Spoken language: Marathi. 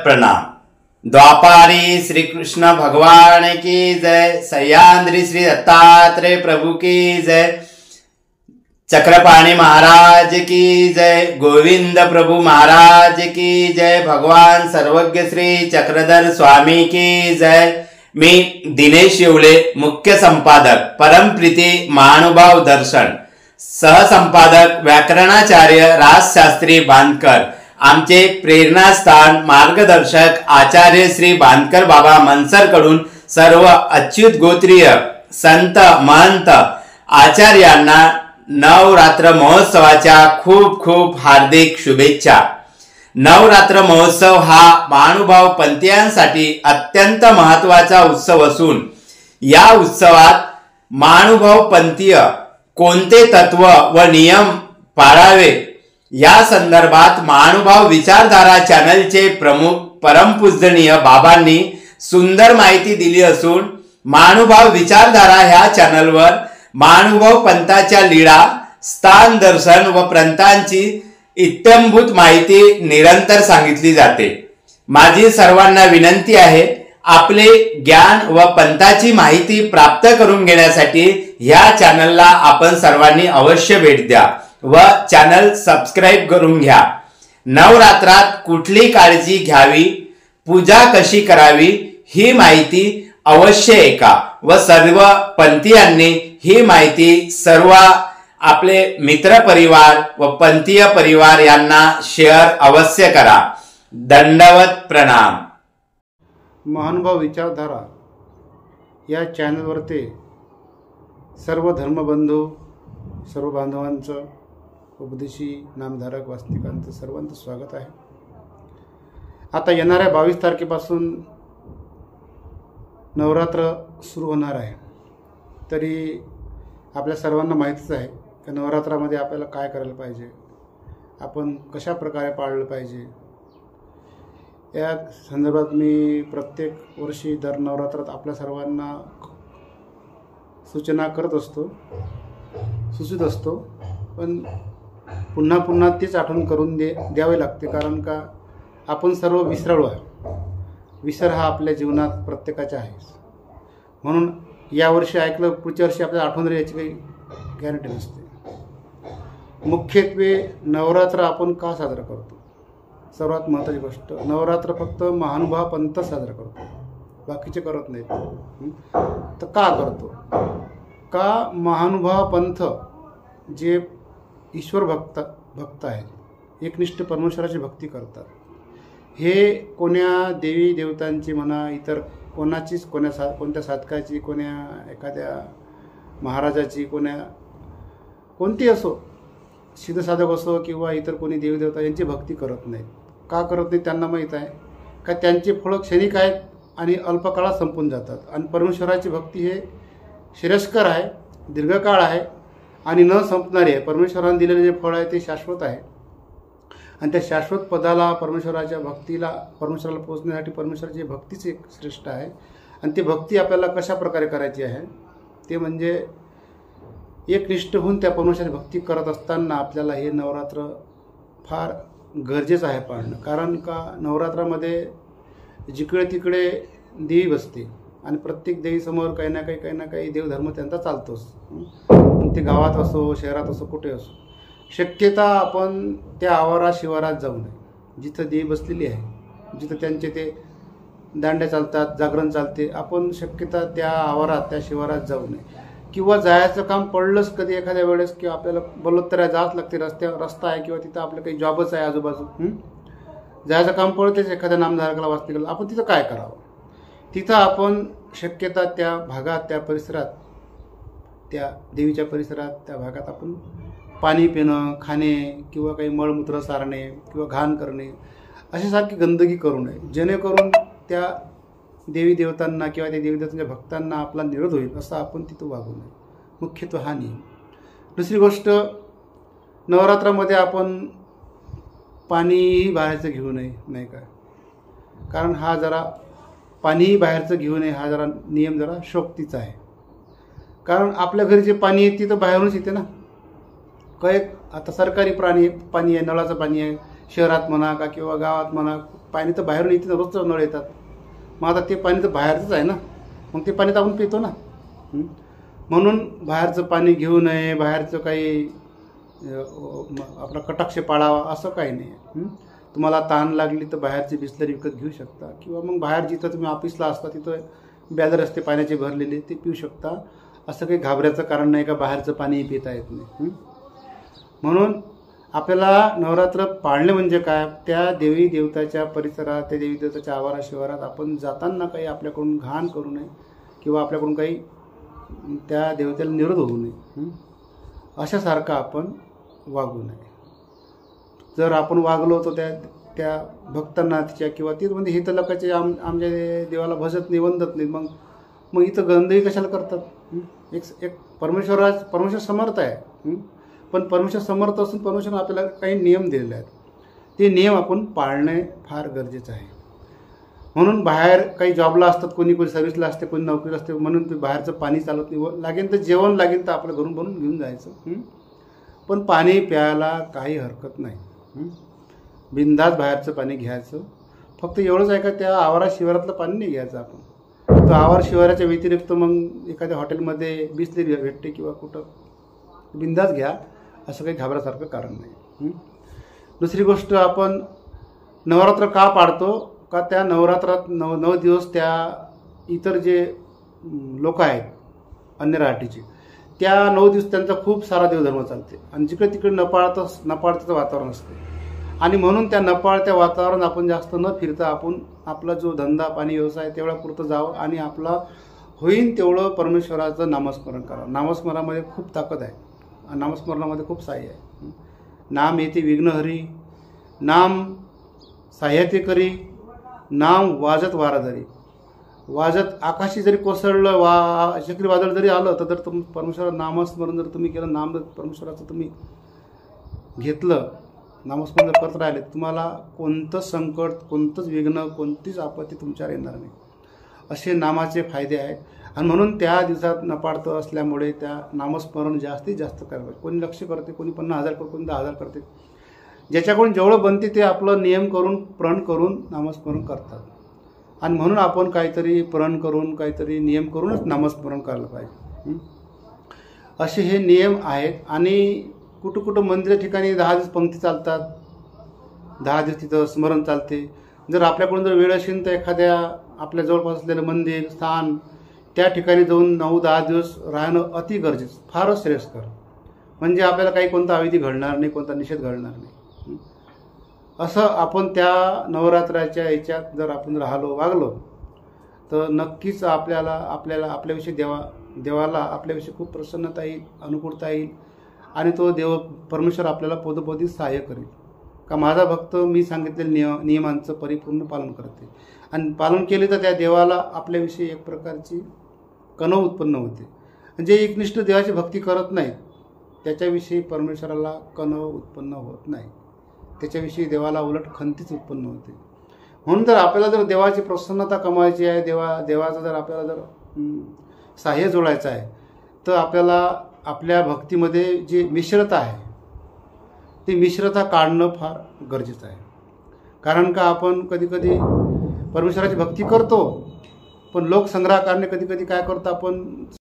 प्रणाम। द्वापारी श्री कृष्ण भगवान की जय, सह्याद्री श्री दत्तात्रेय प्रभु की जय, चक्रपाणी महाराज की जय, गोविंद प्रभु महाराज की जय, भगवान सर्वज्ञ श्री चक्रधर स्वामी की जय। मी दिनेश येवले, मुख्य संपादक परमप्रीती महानुभाव दर्शन, सहसंपादक व्याकरणाचार्य राजशास्त्री बांदकर, आमचे प्रेरणास्थान मार्गदर्शक आचार्य श्री बांदकर बाबा मनसर कडून सर्व अच्युत गोत्रीय संत महंत आचार्यांना नवरात्र महोत्सवाच्या खूप खूप हार्दिक शुभेच्छा। नवरात्र महोत्सव हा महानुभाव पंथीयांसाठी अत्यंत महत्त्वाचा उत्सव असून या उत्सवात महानुभाव पंथीय कोणते तत्व व नियम पाळावे या संदर्भात महानुभाव विचारधारा चॅनलचे प्रमुख परमपूजनीय बाबांनी सुंदर माहिती दिली असून महानुभाव विचारधारा ह्या चॅनलवर महानुभाव पंथाच्या लीळा, स्थान दर्शन व पंथांची इत्थंभूत माहिती निरंतर सांगितली जाते। माझी सर्वांना विनंती आहे, आपले ज्ञान व पंथाची माहिती प्राप्त करून घेण्यासाठी ह्या चॅनलला आपण सर्वांनी अवश्य भेट द्या व चॅनल सबस्क्राइब करून घ्या। नवरात्रात कुठली काळजी घ्यावी, पूजा कशी करावी ही माहिती अवश्य ऐका व सर्व पंथीयांनी ही माहिती सर्व आपले मित्र परिवार व पंथीय परिवार यांना शेअर अवश्य करा। दंडवत प्रणाम। महानुभाव विचारधारा या चॅनलवरती सर्व धर्मबंधू, सर्व बांधवांचं, उपदेशी, नामधारक, वास्तविकांचं सर्वांचं स्वागत आहे। आता येणाऱ्या 22 तारखेपासून नवरात्र सुरू होणार आहे। तरी आपल्या सर्वांना माहितीच आहे की नवरात्रामध्ये आपल्याला काय करायला पाहिजे, आपण कशा प्रकारे पाळलं पाहिजे। या संदर्भात मी प्रत्येक वर्षी दर नवरात्रात आपल्या सर्वांना सूचना करत असतो, सुचत असतो, पण पुन्हा पुन्हा तीच आठवण करून द्यावे लागते, कारण का आपण सर्व विसराळू आहे। विसर हा आपल्या जीवनात प्रत्येकाचा आहे, म्हणून यावर्षी ऐकलं पुढच्या वर्षी आपल्याला आठवण राहायची काही गॅरंटी नसते। मुख्यत्वे नवरात्र आपण का साजरा करतो? सर्वात महत्त्वाची गोष्ट, नवरात्र फक्त महानुभाव पंथ साजरा करतो, बाकीचे करत नाहीत। तर का करतो? का महानुभाव पंथ जे ईश्वर भक्त आहेत, एकनिष्ठ परमेश्वराची भक्ती करतात, हे कोण्या देवी देवतांची म्हणा, इतर कोणाचीच, कोणत्या साधकाची, कोण्या एखाद्या महाराजाची, कोणती असो, सिद्धसाधक असो किंवा इतर कोणी देवी देवता यांची भक्ती करत नाहीत। का करत नाही? त्यांना माहीत आहे का त्यांचे फळं क्षणिक आहेत आणि अल्पकाळात संपून जातात, आणि परमेश्वराची भक्ती हे श्रेयस्कर आहे, दीर्घकाळ आहे आणि न संपणारी आहे। परमेश्वराने दिलेले जे फळ आहे ते शाश्वत आहे, आणि त्या शाश्वत पदाला, परमेश्वराच्या भक्तीला, परमेश्वराला पोहोचण्यासाठी परमेश्वराची भक्तीच एक श्रेष्ठ आहे। आणि ती भक्ती आपल्याला कशा प्रकारे करायची आहे ते म्हणजे एकनिष्ठ होऊन त्या परमेश्वराची भक्ती करत असताना आपल्याला हे नवरात्र फार गरजेचं आहे पाळणं। कारण का नवरात्रामध्ये जिकडे तिकडे देवी बसते आणि प्रत्येक देवीसमोर काही ना काही देवधर्म त्यांचा चालतोच, ते गावात असो, शहरात असो, कुठे असो। शक्यता आपण त्या आवारात शिवारात जाऊ नये, जिथं देवी बसलेली आहे, जिथं त्यांचे ते दांड्या चालतात, जागरण चालते, आपण शक्यता त्या आवारात, त्या शिवारात जाऊ नये। किंवा जायचं काम पडलंच कधी एखाद्या वेळेस, किंवा आपल्याला बलोत्तरा जावंच लागते, रस्ता आहे किंवा तिथं आपलं काही जॉबच आहे आजूबाजू, जायचं काम पडतेच एखाद्या नामधारकाला, वास्तविकाला, आपण तिथं काय करावं? तिथं आपण शक्यता त्या भागात, त्या परिसरात, त्या देवीच्या परिसरात, त्या भागात आपण पाणी पिणं, खाणे किंवा काही मळमूत्र सारणे किंवा घाण करणे अशासारखी गंदगी करू नये, जेणेकरून त्या देवी देवतांना किंवा त्या देवी देवतांच्या भक्तांना आपला निरोध होईल असं आपण तिथं वागू नये। मुख्यत्वे हा नियम। दुसरी गोष्ट, नवरात्रामध्ये आपण पाणीही बाहेरचं घेऊ नये, नाही का? कारण हा जरा पाणीही बाहेरचं घेऊ नये हा जरा नियम जरा शोक्तीचा आहे। कारण आपल्या घरी जे पाणी येते तर बाहेरूनच येते ना। काय आता सरकारी पाणी आहे, नळाचं पाणी आहे, शहरात म्हणा का किंवा गावात म्हणा, पाणी तर बाहेरून येते, रोजचं नळ येतात, मग आता ते पाणी तर बाहेरचंच आहे ना, मग ते पाणी तर आपण पितो ना. म्हणून बाहेरचं पाणी घेऊ नये, बाहेरचं काही आपला कटाक्ष पाळावा असं काही नाही. तुम्हाला तहान लागली तर बाहेरची बिसलरी विकत घेऊ शकता, किंवा मग बाहेर जिथं तुम्ही ऑफिसला असता तिथं बॅलर असते पाण्याचे भरलेले, ते पिऊ शकता. असं काही घाबरायचं कारण नाही का बाहेरचं पाणी पिता येत नाही. म्हणून आपल्याला नवरात्र पाळणे म्हणजे काय, त्या देवी देवताच्या परिसरात, त्या देवी देवताच्या आवारा शिवारात आपण जाताना काही आपल्याकडून घाण करू नये, किंवा आपल्याकडून काही त्या देवतेला निरोध होऊ नये, अशासारखं आपण वागू नये. जर आपण वागलो तर त्या भक्तांना तिच्या किंवा ती म्हणजे हे तर लोकांचे आमच्या देवाला भजत नाही, वंदत नाही, मग इथं गंधही कशाला करतात. एक परमेश्वर समर्थ आहे, पण परमेश्वर समर्थ असून परमेश्वर आपल्याला काही नियम दिलेले आहेत, ते नियम आपण पाळणे फार गरजेचं आहे. म्हणून बाहेर काही जॉबला असतात, कोणी सर्व्हिसला असते, कोणी नोकरीला असते, म्हणून ते बाहेरचं पाणी चालत नाही. लागेल तर जेवण लागेल तर आपलं घरून बनवून घेऊन जायचं, पण पाणी प्यायला काही हरकत नाही. बिनधास्त बाहेरचं पाणी घ्यायचं. फक्त एवढंच आहे का त्या आवारा शिवारातलं पाणी नाही घ्यायचं आपण. तो आवार शिवाराच्या व्यतिरिक्त मग एखाद्या हॉटेलमध्ये बिसलेरी भेटते किंवा कुठं, बिनधास्त घ्या, असं काही घाबरासारखं कारण नाही. दुसरी गोष्ट, आपण नवरात्र का पाळतो, का त्या नवरात्रात 9 दिवस त्या इतर जे लोक आहेत अन्य राहटीचे, त्या 9 दिवस त्यांचा खूप सारा देवधर्म चालते, आणि जिकडे तिकडे नपाळचं वातावरण असते. आणि म्हणून त्या नपाळत्या वातावरण आपण जास्त न फिरता आपण आपला जो धंदा पाणी व्यवसाय तेवढा पुरतं जावं, आणि आपला होईन तेवढं परमेश्वराचं नामस्मरण करावं. नामस्मरणामध्ये खूप ताकद आहे, नामस्मरणामध्ये खूप साह्य आहे. नाम येते विघ्नहरी, नाम साह्याते करी, नाम वाजत वाराधरी. वाजत आकाशी जरी कोसळलं, चक्रीवादळ जरी आलं, तर जर परमेश्वर नामस्मरण जर तुम्ही केलं, नाम परमेश्वराचं तुम्ही घेतलं, नामस्मरण जर करत राहिले, तुम्हाला कोणतंच संकट, कोणतंच विघ्न, कोणतीच आपत्ती तुमच्यावर येणार नाही. असे नामाचे फायदे आहेत. आणि म्हणून त्या दिवसात नपाळतं असल्यामुळे त्या नामस्मरण जास्तीत जास्त करावं. कोणी लक्ष करते, कोणी 50,000 करते, कोणी 10,000 करते. ज्याच्याकडून जेवढं बनते ते आपलं नियम करून, प्रण करून नामस्मरण करतात. आणि म्हणून आपण काहीतरी प्रण करून, काहीतरी नियम करूनच नामस्मरण करायला पाहिजे. असे हे नियम आहेत. आणि कुठं मंदिर ठिकाणी 10 दिवस पंक्ती चालतात, 10 दिवस तिथं स्मरण चालते. जर आपल्याकडून जर वेळ असेल तर एखाद्या आपल्या जवळपास असलेलं मंदिर स्थान त्या ठिकाणी जाऊन 9-10 दिवस राहणं अति गरजेचं, फारच श्रेयस्कर. म्हणजे आपल्याला काही कोणता अविधी घडणार नाही, कोणता निषेध घडणार नाही. असं आपण त्या नवरात्राच्या याच्यात जर आपण राहिलो, वागलो, तर नक्कीच आपल्याला आपल्याविषयी देवाला आपल्याविषयी खूप प्रसन्नता येईल, अनुकूलता येईल. आणि तो परमेश्वर आपल्याला पदोपदी सहाय्य करेल. का माझा भक्त मी सांगितलेल्या नियमांचं परिपूर्ण पालन करते, आणि पालन केले तर त्या देवाला आपल्याविषयी एक प्रकारची कणव उत्पन्न होते. म्हणजे एकनिष्ठ देवाची भक्ती करत नाही, त्याच्याविषयी परमेश्वराला कणव उत्पन्न होत नाही, त्याच्याविषयी देवाला उलट खंतीच उत्पन्न होते. म्हणून जर आपल्याला जर देवाची प्रसन्नता कमवायची आहे, देवाचं जर आपल्याला जर सहाय्य जोडायचं आहे, तर आपल्याला आपल्या भक्तीमध्ये जी मिश्रता आहे ती मिश्रता काढणं फार गरजेचं आहे. कारण का आपण कधी परमेश्वराची भक्ती करतो, पण लोकसंग्रह करणे कधी काय करतो आपण,